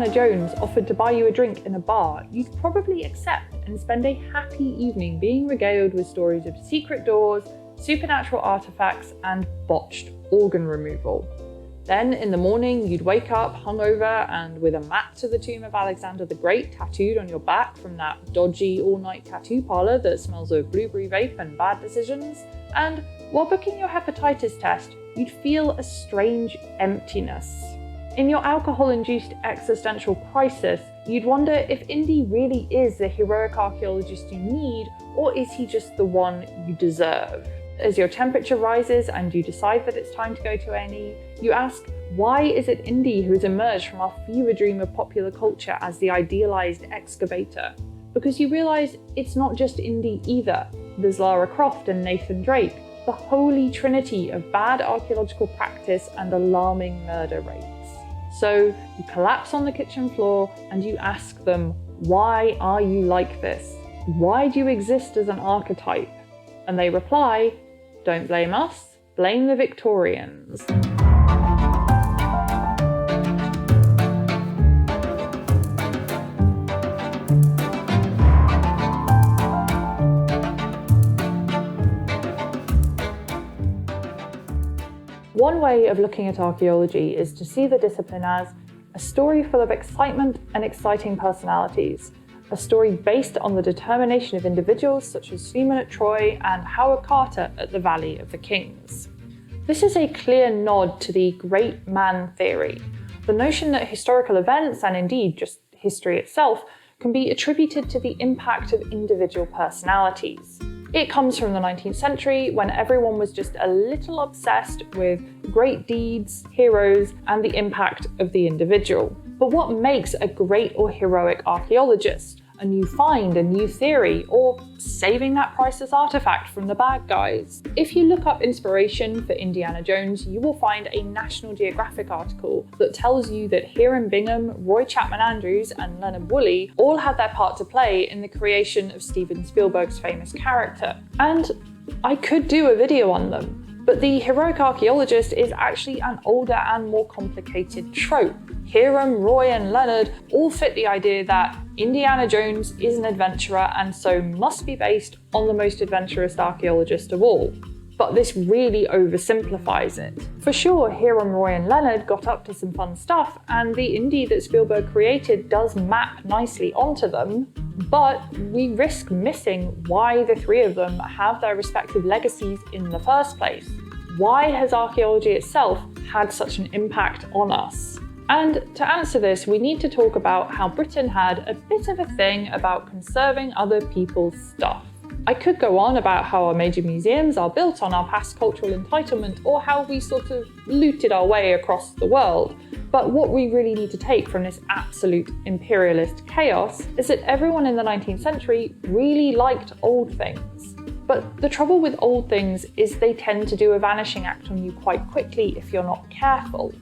Indiana Jones offered to buy you a drink in a bar, you'd probably accept and spend a happy evening being regaled with stories of secret doors, supernatural artifacts, and botched organ removal. Then in the morning, you'd wake up hungover and with a map to the tomb of Alexander the Great tattooed on your back from that dodgy all-night tattoo parlor that smells of blueberry vape and bad decisions. And while booking your hepatitis test, you'd feel a strange emptiness. In your alcohol-induced existential crisis, you'd wonder if Indy really is the heroic archaeologist you need, or is he just the one you deserve? As your temperature rises and you decide that it's time to go to A&E, you ask, why is it Indy who has emerged from our fever dream of popular culture as the idealized excavator? Because you realize it's not just Indy either. There's Lara Croft and Nathan Drake, the holy trinity of bad archaeological practice and alarming murder rates. So you collapse on the kitchen floor and you ask them, why are you like this? Why do you exist as an archetype? And they reply, don't blame us, blame the Victorians. One way of looking at archaeology is to see the discipline as a story full of excitement and exciting personalities, a story based on the determination of individuals such as Schliemann at Troy and Howard Carter at the Valley of the Kings. This is a clear nod to the great man theory, the notion that historical events, and indeed just history itself, can be attributed to the impact of individual personalities. It comes from the 19th century when everyone was just a little obsessed with great deeds, heroes, and the impact of the individual. But what makes a great or heroic archaeologist? A new find, a new theory, or saving that priceless artifact from the bad guys? If you look up inspiration for Indiana Jones, you will find a National Geographic article that tells you that Hiram Bingham, Roy Chapman Andrews, and Leonard Woolley all had their part to play in the creation of Steven Spielberg's famous character. And I could do a video on them, but the heroic archaeologist is actually an older and more complicated trope. Hiram, Roy, and Leonard all fit the idea that Indiana Jones is an adventurer and so must be based on the most adventurous archaeologist of all. But this really oversimplifies it. For sure, Hiram, Roy, and Leonard got up to some fun stuff, and the Indy that Spielberg created does map nicely onto them, but we risk missing why the three of them have their respective legacies in the first place. Why has archaeology itself had such an impact on us? And to answer this, we need to talk about how Britain had a bit of a thing about conserving other people's stuff. I could go on about how our major museums are built on our past cultural entitlement, or how we sort of looted our way across the world. But what we really need to take from this absolute imperialist chaos is that everyone in the 19th century really liked old things. But the trouble with old things is they tend to do a vanishing act on you quite quickly if you're not careful.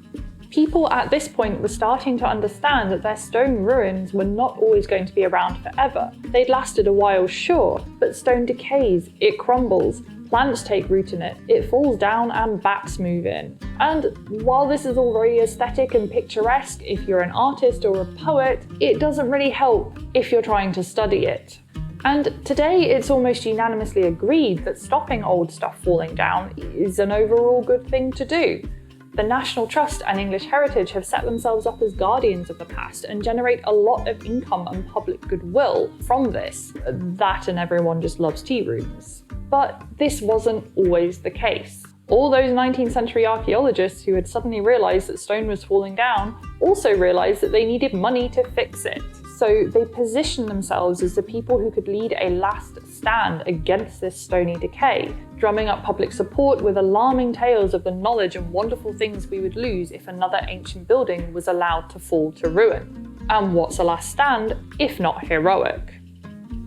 People at this point were starting to understand that their stone ruins were not always going to be around forever. They'd lasted a while, sure, but stone decays, it crumbles, plants take root in it, it falls down and bats move in. And while this is all very aesthetic and picturesque if you're an artist or a poet, it doesn't really help if you're trying to study it. And today it's almost unanimously agreed that stopping old stuff falling down is an overall good thing to do. The National Trust and English Heritage have set themselves up as guardians of the past and generate a lot of income and public goodwill from this. That and everyone just loves tea rooms. But this wasn't always the case. All those 19th century archaeologists who had suddenly realised that stone was falling down also realised that they needed money to fix it. So they positioned themselves as the people who could lead a last stand against this stony decay, drumming up public support with alarming tales of the knowledge and wonderful things we would lose if another ancient building was allowed to fall to ruin. And what's a last stand, if not heroic?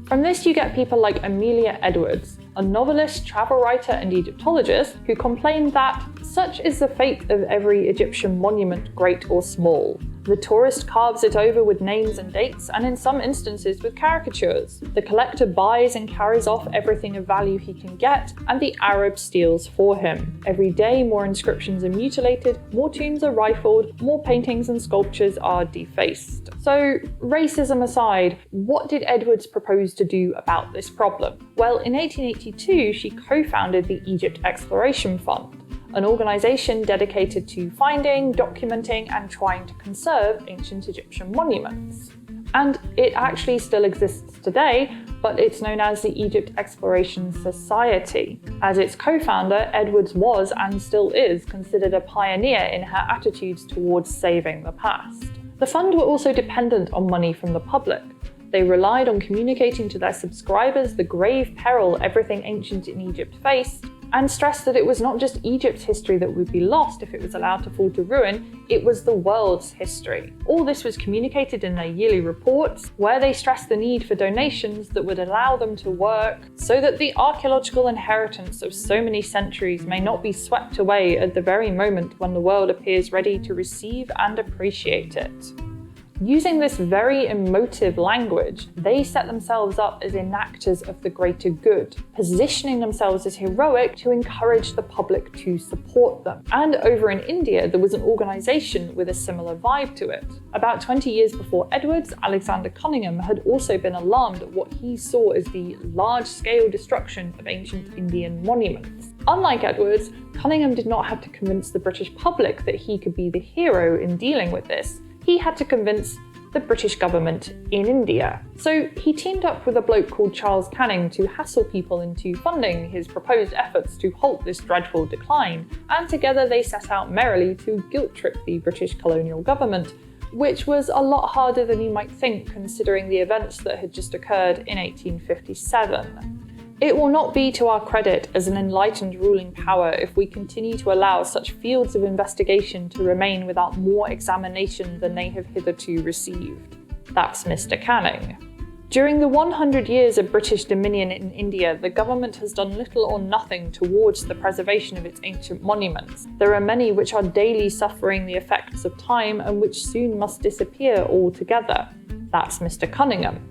From this you get people like Amelia Edwards, a novelist, travel writer, and Egyptologist who complained that Such is the fate of every Egyptian monument, great or small. The tourist carves it over with names and dates, and in some instances with caricatures. The collector buys and carries off everything of value he can get, and the Arab steals for him. Every day more inscriptions are mutilated, more tombs are rifled, more paintings and sculptures are defaced. So, racism aside, what did Edwards propose to do about this problem? Well, in 1882 she co-founded the Egypt Exploration Fund, an organisation dedicated to finding, documenting and trying to conserve ancient Egyptian monuments. And it actually still exists today, but it's known as the Egypt Exploration Society. As its co-founder, Edwards was and still is considered a pioneer in her attitudes towards saving the past. The fund were also dependent on money from the public. They relied on communicating to their subscribers the grave peril everything ancient in Egypt faced, and stressed that it was not just Egypt's history that would be lost if it was allowed to fall to ruin, it was the world's history. All this was communicated in their yearly reports, where they stressed the need for donations that would allow them to work so that the archaeological inheritance of so many centuries may not be swept away at the very moment when the world appears ready to receive and appreciate it. Using this very emotive language, they set themselves up as enactors of the greater good, positioning themselves as heroic to encourage the public to support them. And over in India, there was an organisation with a similar vibe to it. About 20 years before Edwards, Alexander Cunningham had also been alarmed at what he saw as the large-scale destruction of ancient Indian monuments. Unlike Edwards, Cunningham did not have to convince the British public that he could be the hero in dealing with this. He had to convince the British government in India. So he teamed up with a bloke called Charles Canning to hassle people into funding his proposed efforts to halt this dreadful decline, and together they set out merrily to guilt-trip the British colonial government, which was a lot harder than you might think considering the events that had just occurred in 1857. It will not be to our credit as an enlightened ruling power if we continue to allow such fields of investigation to remain without more examination than they have hitherto received. That's Mr. Canning. During the 100 years of British dominion in India, the government has done little or nothing towards the preservation of its ancient monuments. There are many which are daily suffering the effects of time and which soon must disappear altogether. That's Mr. Cunningham.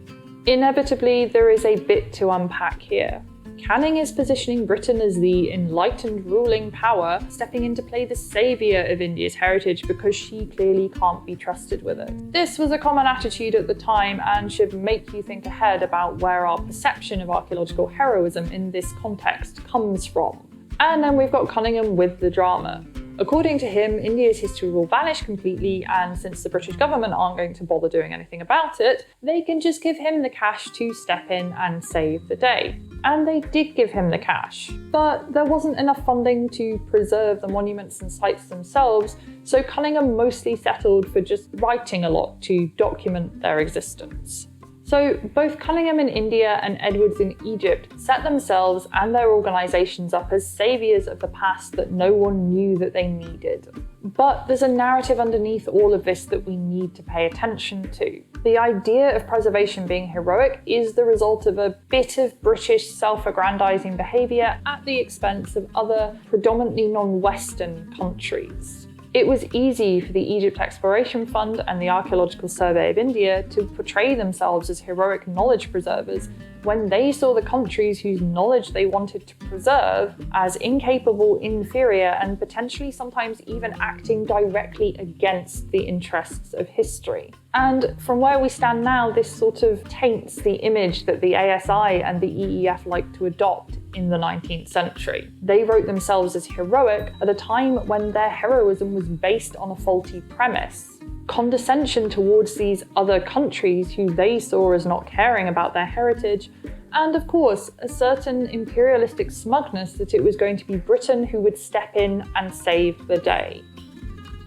Inevitably, there is a bit to unpack here. Canning is positioning Britain as the enlightened ruling power, stepping in to play the saviour of India's heritage because she clearly can't be trusted with it. This was a common attitude at the time and should make you think ahead about where our perception of archaeological heroism in this context comes from. And then we've got Cunningham with the drama. According to him, India's history will vanish completely, and since the British government aren't going to bother doing anything about it, they can just give him the cash to step in and save the day. And they did give him the cash, but there wasn't enough funding to preserve the monuments and sites themselves, so Cunningham mostly settled for just writing a lot to document their existence. So both Cunningham in India and Edwards in Egypt set themselves and their organisations up as saviours of the past that no one knew that they needed. But there's a narrative underneath all of this that we need to pay attention to. The idea of preservation being heroic is the result of a bit of British self-aggrandising behaviour at the expense of other predominantly non-Western countries. It was easy for the Egypt Exploration Fund and the Archaeological Survey of India to portray themselves as heroic knowledge preservers when they saw the countries whose knowledge they wanted to preserve as incapable, inferior, and potentially sometimes even acting directly against the interests of history. And from where we stand now, this sort of taints the image that the ASI and the EEF like to adopt in the 19th century. They wrote themselves as heroic at a time when their heroism was based on a faulty premise. Condescension towards these other countries who they saw as not caring about their heritage, and of course, a certain imperialistic smugness that it was going to be Britain who would step in and save the day.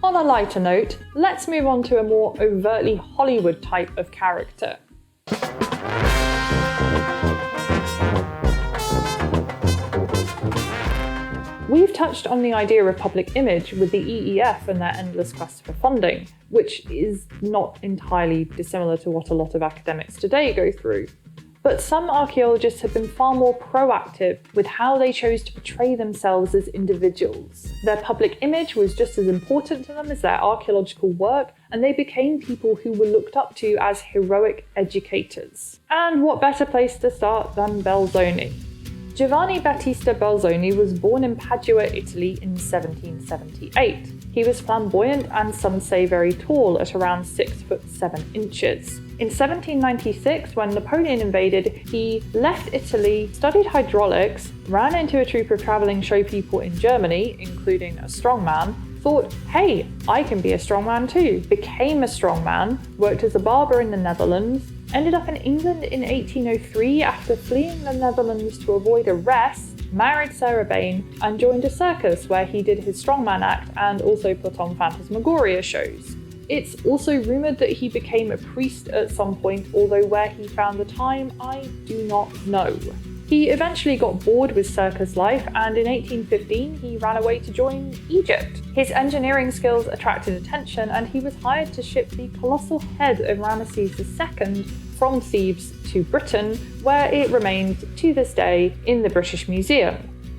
On a lighter note, let's move on to a more overtly Hollywood type of character. We've touched on the idea of public image with the EEF and their endless quest for funding, which is not entirely dissimilar to what a lot of academics today go through. But some archaeologists have been far more proactive with how they chose to portray themselves as individuals. Their public image was just as important to them as their archaeological work, and they became people who were looked up to as heroic educators. And what better place to start than Belzoni? Giovanni Battista Belzoni was born in Padua, Italy in 1778. He was flamboyant and some say very tall at around 6'7". In 1796, when Napoleon invaded, he left Italy, studied hydraulics, ran into a troupe of travelling show people in Germany, including a strongman, thought, hey, I can be a strongman too, became a strongman, worked as a barber in the Netherlands, ended up in England in 1803 after fleeing the Netherlands to avoid arrest, married Sarah Bain, and joined a circus where he did his strongman act and also put on phantasmagoria shows. It's also rumoured that he became a priest at some point, although where he found the time, I do not know. He eventually got bored with circus life, and in 1815 he ran away to join Egypt. His engineering skills attracted attention, and he was hired to ship the colossal head of Ramesses II from Thebes to Britain, where it remains to this day in the British Museum,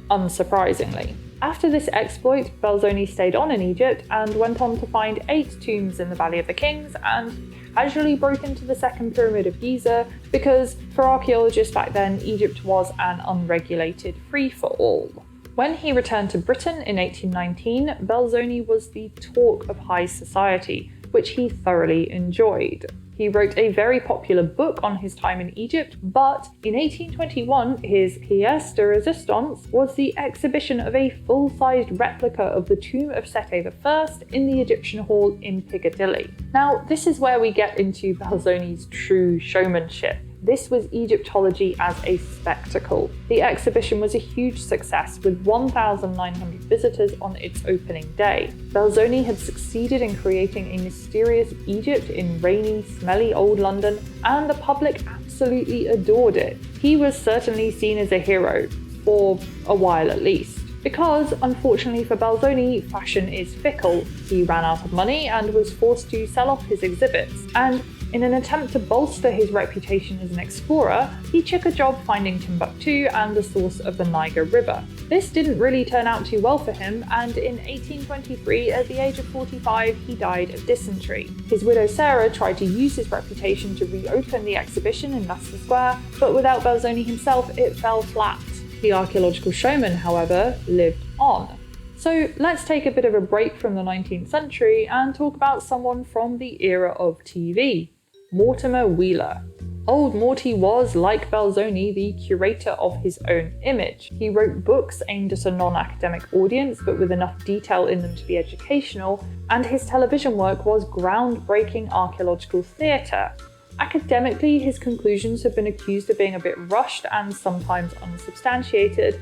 unsurprisingly. After this exploit, Belzoni stayed on in Egypt and went on to find 8 tombs in the Valley of the Kings and casually broke into the Second Pyramid of Giza because, for archaeologists back then, Egypt was an unregulated free-for-all. When he returned to Britain in 1819, Belzoni was the talk of high society, which he thoroughly enjoyed. He wrote a very popular book on his time in Egypt, but in 1821, his pièce de résistance was the exhibition of a full-sized replica of the tomb of Seti I in the Egyptian Hall in Piccadilly. Now, this is where we get into Belzoni's true showmanship. This was Egyptology as a spectacle. The exhibition was a huge success, with 1,900 visitors on its opening day. Belzoni had succeeded in creating a mysterious Egypt in rainy, smelly old London, and the public absolutely adored it. He was certainly seen as a hero, for a while at least. Because, unfortunately for Belzoni, fashion is fickle. He ran out of money and was forced to sell off his exhibits, and in an attempt to bolster his reputation as an explorer, he took a job finding Timbuktu and the source of the Niger River. This didn't really turn out too well for him, and in 1823, at the age of 45, he died of dysentery. His widow Sarah tried to use his reputation to reopen the exhibition in Leicester Square, but without Belzoni himself, it fell flat. The archaeological showman, however, lived on. So let's take a bit of a break from the 19th century and talk about someone from the era of TV. Mortimer Wheeler. Old Morty was, like Belzoni, the curator of his own image. He wrote books aimed at a non-academic audience, but with enough detail in them to be educational, and his television work was groundbreaking archaeological theatre. Academically, his conclusions have been accused of being a bit rushed and sometimes unsubstantiated,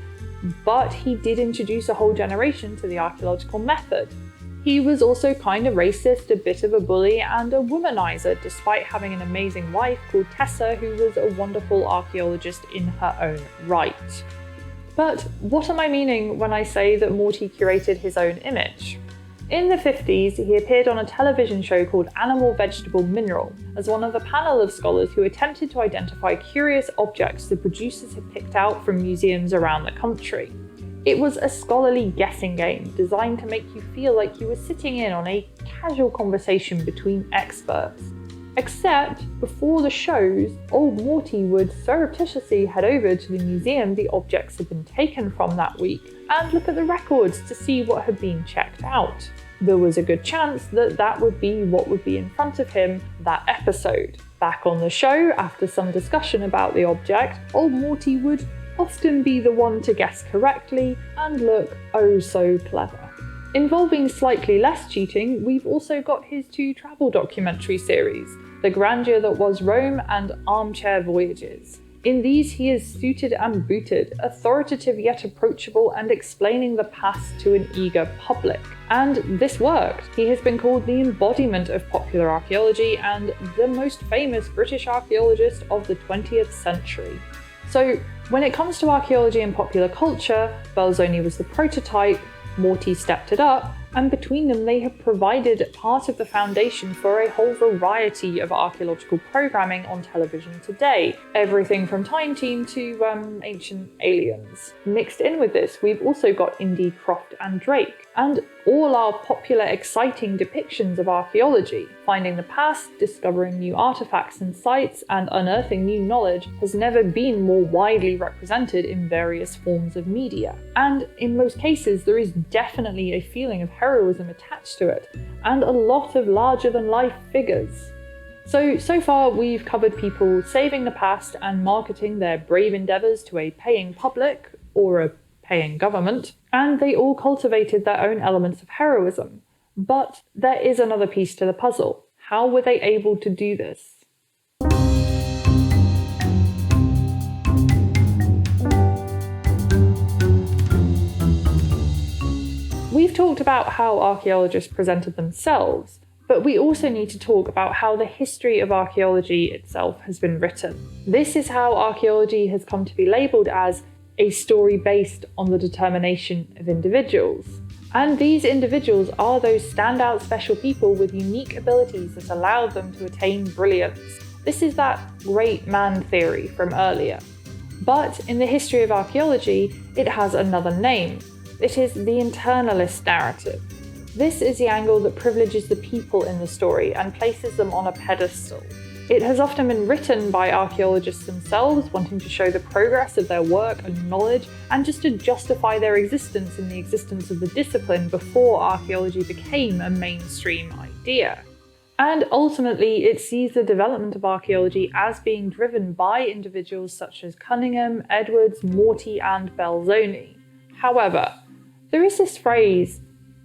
but he did introduce a whole generation to the archaeological method. He was also kind of racist, a bit of a bully, and a womanizer, despite having an amazing wife called Tessa, who was a wonderful archaeologist in her own right. But what am I meaning when I say that Morty curated his own image? In the 50s, he appeared on a television show called Animal, Vegetable, Mineral as one of a panel of scholars who attempted to identify curious objects the producers had picked out from museums around the country. It was a scholarly guessing game designed to make you feel like you were sitting in on a casual conversation between experts. Except, before the shows, old Morty would surreptitiously head over to the museum the objects had been taken from that week and look at the records to see what had been checked out. There was a good chance that that would be what would be in front of him that episode. Back on the show, after some discussion about the object, old Morty would often be the one to guess correctly and look oh so clever. Involving slightly less cheating, we've also got his 2 travel documentary series, The Grandeur That Was Rome and Armchair Voyages. In these, he is suited and booted, authoritative yet approachable, and explaining the past to an eager public. And this worked. He has been called the embodiment of popular archaeology and the most famous British archaeologist of the 20th century. So, when it comes to archaeology and popular culture, Belzoni was the prototype, Morty stepped it up, and between them they have provided part of the foundation for a whole variety of archaeological programming on television today, everything from Time Team to Ancient Aliens. Mixed in with this, we've also got Indy, Croft and Drake, and all our popular exciting depictions of archaeology. Finding the past, discovering new artifacts and sites, and unearthing new knowledge has never been more widely represented in various forms of media. And in most cases, there is definitely a feeling of heroism attached to it, and a lot of larger-than-life figures. So far we've covered people saving the past and marketing their brave endeavours to a paying public, or a paying government, and they all cultivated their own elements of heroism. But there is another piece to the puzzle. How were they able to do this? We've talked about how archaeologists presented themselves, but we also need to talk about how the history of archaeology itself has been written. This is how archaeology has come to be labelled as a story based on the determination of individuals. And these individuals are those standout special people with unique abilities that allow them to attain brilliance. This is that great man theory from earlier. But in the history of archaeology, it has another name. It is the internalist narrative. This is the angle that privileges the people in the story and places them on a pedestal. It has often been written by archaeologists themselves, wanting to show the progress of their work and knowledge, and just to justify their existence in the existence of the discipline before archaeology became a mainstream idea. And ultimately, it sees the development of archaeology as being driven by individuals such as Cunningham, Edwards, Morty, and Belzoni. However, there is this phrase,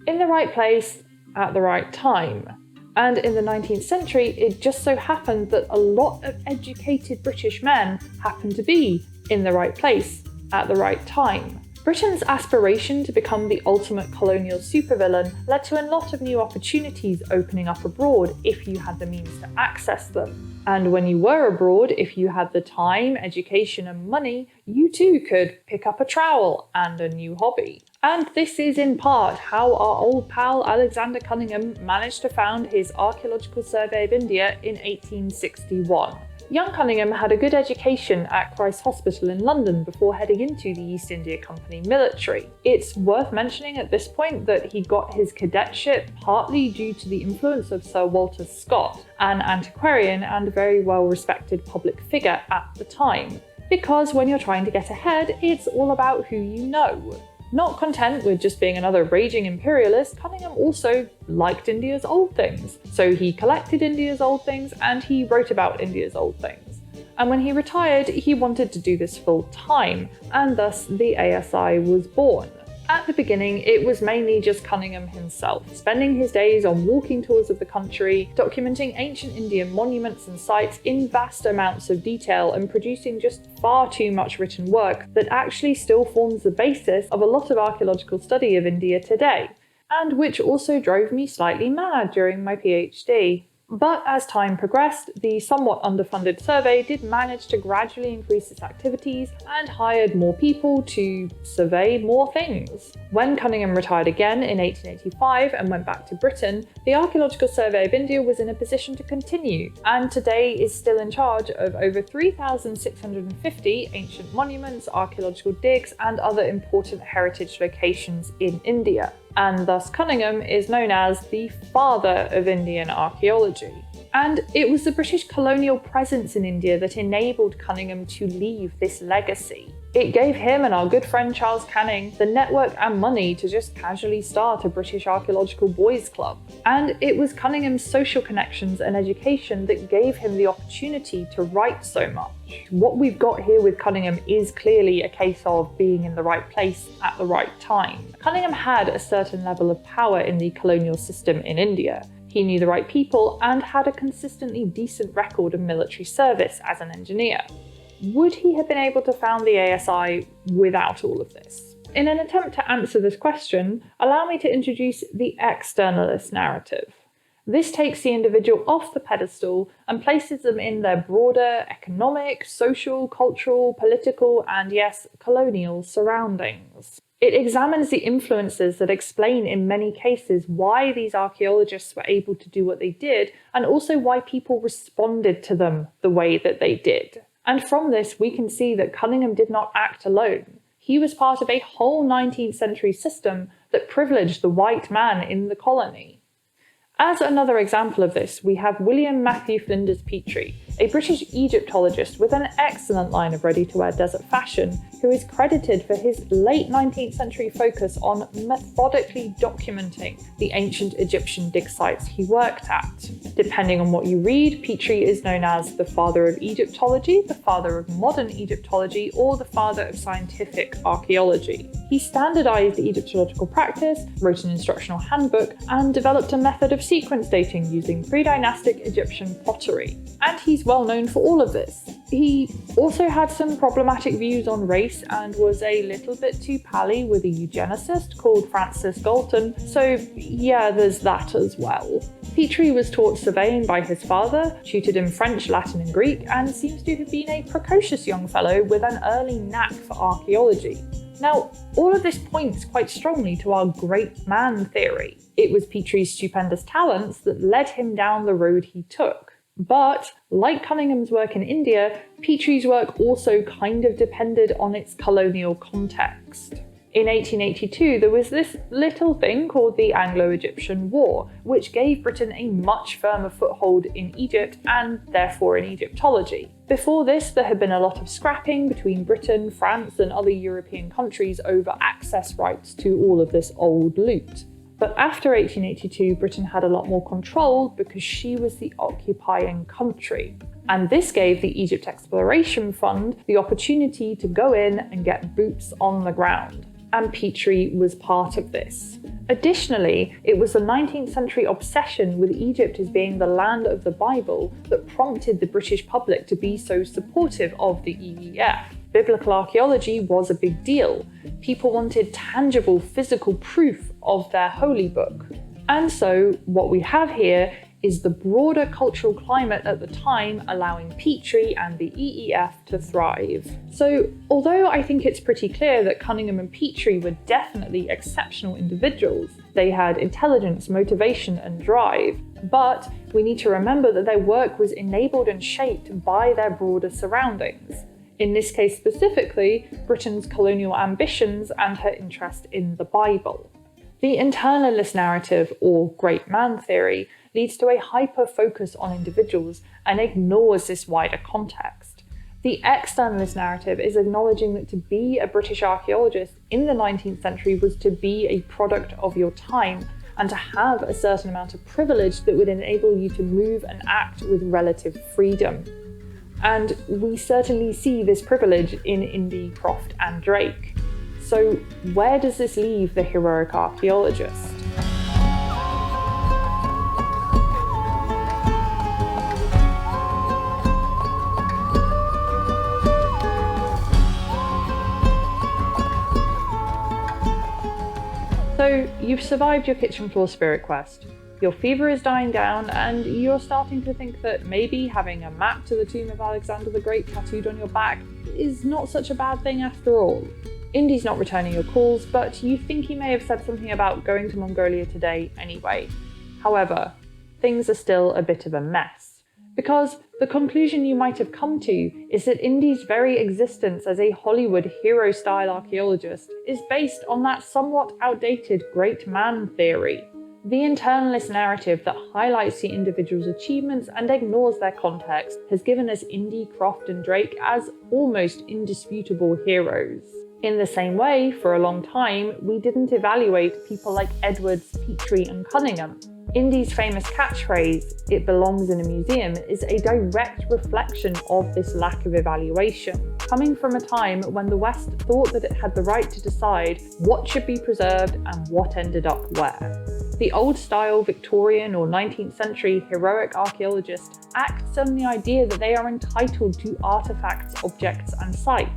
in the right place at the right time. And in the 19th century, it just so happened that a lot of educated British men happened to be in the right place at the right time. Britain's aspiration to become the ultimate colonial supervillain led to a lot of new opportunities opening up abroad if you had the means to access them. And when you were abroad, if you had the time, education and money, you too could pick up a trowel and a new hobby. And this is in part how our old pal Alexander Cunningham managed to found his Archaeological Survey of India in 1861. Young Cunningham had a good education at Christ's Hospital in London before heading into the East India Company military. It's worth mentioning at this point that he got his cadetship partly due to the influence of Sir Walter Scott, an antiquarian and very well-respected public figure at the time. Because when you're trying to get ahead, it's all about who you know. Not content with just being another raging imperialist, Cunningham also liked India's old things. So he collected India's old things and he wrote about India's old things. And when he retired, he wanted to do this full time, and thus the ASI was born. At the beginning, it was mainly just Cunningham himself, spending his days on walking tours of the country, documenting ancient Indian monuments and sites in vast amounts of detail and producing just far too much written work that actually still forms the basis of a lot of archaeological study of India today, and which also drove me slightly mad during my PhD. But as time progressed, the somewhat underfunded survey did manage to gradually increase its activities and hired more people to survey more things. When Cunningham retired again in 1885 and went back to Britain, the Archaeological Survey of India was in a position to continue, and today is still in charge of over 3,650 ancient monuments, archaeological digs, and other important heritage locations in India. And thus Cunningham is known as the father of Indian archaeology. And it was the British colonial presence in India that enabled Cunningham to leave this legacy. It gave him and our good friend Charles Canning the network and money to just casually start a British archaeological boys club. And it was Cunningham's social connections and education that gave him the opportunity to write so much. What we've got here with Cunningham is clearly a case of being in the right place at the right time. Cunningham had a certain level of power in the colonial system in India. He knew the right people and had a consistently decent record of military service as an engineer. Would he have been able to found the ASI without all of this? In an attempt to answer this question, allow me to introduce the externalist narrative. This takes the individual off the pedestal and places them in their broader economic, social, cultural, political, and yes, colonial surroundings. It examines the influences that explain in many cases why these archaeologists were able to do what they did, and also why people responded to them the way that they did. And from this, we can see that Cunningham did not act alone. He was part of a whole 19th century system that privileged the white man in the colony. As another example of this, we have William Matthew Flinders Petrie, a British Egyptologist with an excellent line of ready-to-wear desert fashion, who is credited for his late 19th century focus on methodically documenting the ancient Egyptian dig sites he worked at. Depending on what you read, Petrie is known as the father of Egyptology, the father of modern Egyptology, or the father of scientific archaeology. He standardized the Egyptological practice, wrote an instructional handbook, and developed a method of sequence dating using pre-dynastic Egyptian pottery. And he's well known for all of this. He also had some problematic views on race and was a little bit too pally with a eugenicist called Francis Galton, so yeah, there's that as well. Petrie was taught surveying by his father, tutored in French, Latin and Greek, and seems to have been a precocious young fellow with an early knack for archaeology. Now, all of this points quite strongly to our great man theory. It was Petrie's stupendous talents that led him down the road he took. But, like Cunningham's work in India, Petrie's work also kind of depended on its colonial context. In 1882, there was this little thing called the Anglo-Egyptian War, which gave Britain a much firmer foothold in Egypt and therefore in Egyptology. Before this, there had been a lot of scrapping between Britain, France, and other European countries over access rights to all of this old loot. But after 1882, Britain had a lot more control because she was the occupying country. And this gave the Egypt Exploration Fund the opportunity to go in and get boots on the ground. And Petrie was part of this. Additionally, it was the 19th century obsession with Egypt as being the land of the Bible that prompted the British public to be so supportive of the EEF. Biblical archaeology was a big deal. People wanted tangible, physical proof of their holy book. And so, what we have here is the broader cultural climate at the time allowing Petrie and the EEF to thrive. So, although I think it's pretty clear that Cunningham and Petrie were definitely exceptional individuals, they had intelligence, motivation, and drive, but we need to remember that their work was enabled and shaped by their broader surroundings. In this case specifically, Britain's colonial ambitions and her interest in the Bible. The internalist narrative, or great man theory, leads to a hyper-focus on individuals and ignores this wider context. The externalist narrative is acknowledging that to be a British archaeologist in the 19th century was to be a product of your time and to have a certain amount of privilege that would enable you to move and act with relative freedom. And we certainly see this privilege in Indy, Croft and Drake. So where does this leave the heroic archaeologist? So you've survived your kitchen floor spirit quest. Your fever is dying down, and you're starting to think that maybe having a map to the tomb of Alexander the Great tattooed on your back is not such a bad thing after all. Indy's not returning your calls, but you think he may have said something about going to Mongolia today anyway. However, things are still a bit of a mess, because the conclusion you might have come to is that Indy's very existence as a Hollywood hero-style archaeologist is based on that somewhat outdated great man theory. The internalist narrative that highlights the individual's achievements and ignores their context has given us Indy, Croft and Drake as almost indisputable heroes. In the same way, for a long time, we didn't evaluate people like Edwards, Petrie and Cunningham. Indy's famous catchphrase, "It belongs in a museum," is a direct reflection of this lack of evaluation, coming from a time when the West thought that it had the right to decide what should be preserved and what ended up where. The old-style Victorian or 19th century heroic archaeologist acts on the idea that they are entitled to artifacts, objects and sites.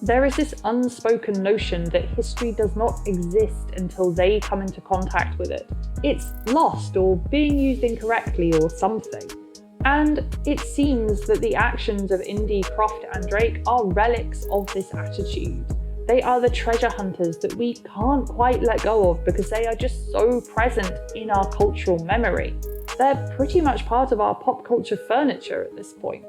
There is this unspoken notion that history does not exist until they come into contact with it. It's lost or being used incorrectly or something. And it seems that the actions of Indy, Croft and Drake are relics of this attitude. They are the treasure hunters that we can't quite let go of because they are just so present in our cultural memory. They're pretty much part of our pop culture furniture at this point.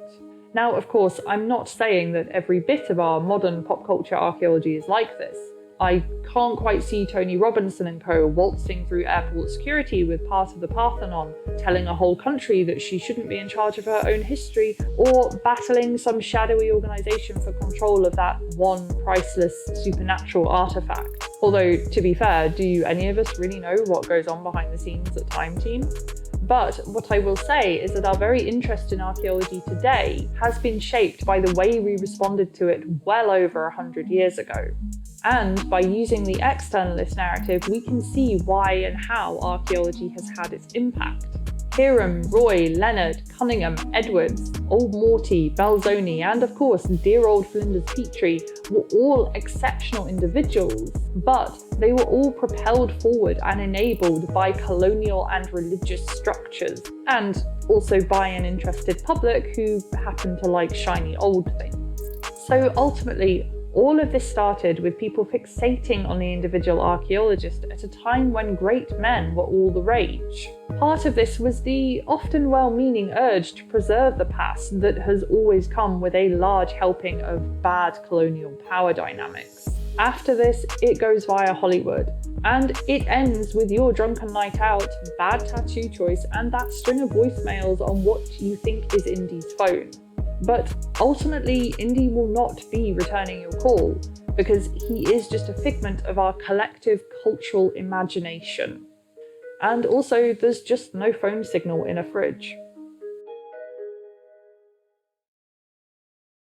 Now, of course, I'm not saying that every bit of our modern pop culture archaeology is like this. I can't quite see Tony Robinson and co. waltzing through airport security with part of the Parthenon, telling a whole country that she shouldn't be in charge of her own history, or battling some shadowy organisation for control of that one priceless supernatural artefact. Although, to be fair, do any of us really know what goes on behind the scenes at Time Team? But what I will say is that our very interest in archaeology today has been shaped by the way we responded to it well over 100 years ago. And by using the externalist narrative, we can see why and how archaeology has had its impact. Hiram, Roy, Leonard, Cunningham, Edwards, Old Morty, Belzoni, and of course dear old Flinders Petrie were all exceptional individuals, but they were all propelled forward and enabled by colonial and religious structures, and also by an interested public who happened to like shiny old things. So ultimately, all of this started with people fixating on the individual archaeologist at a time when great men were all the rage. Part of this was the often well-meaning urge to preserve the past that has always come with a large helping of bad colonial power dynamics. After this, it goes via Hollywood, and it ends with your drunken night out, bad tattoo choice, and that string of voicemails on what you think is Indy's phone. But ultimately, Indy will not be returning your call because he is just a figment of our collective cultural imagination. And also, there's just no phone signal in a fridge.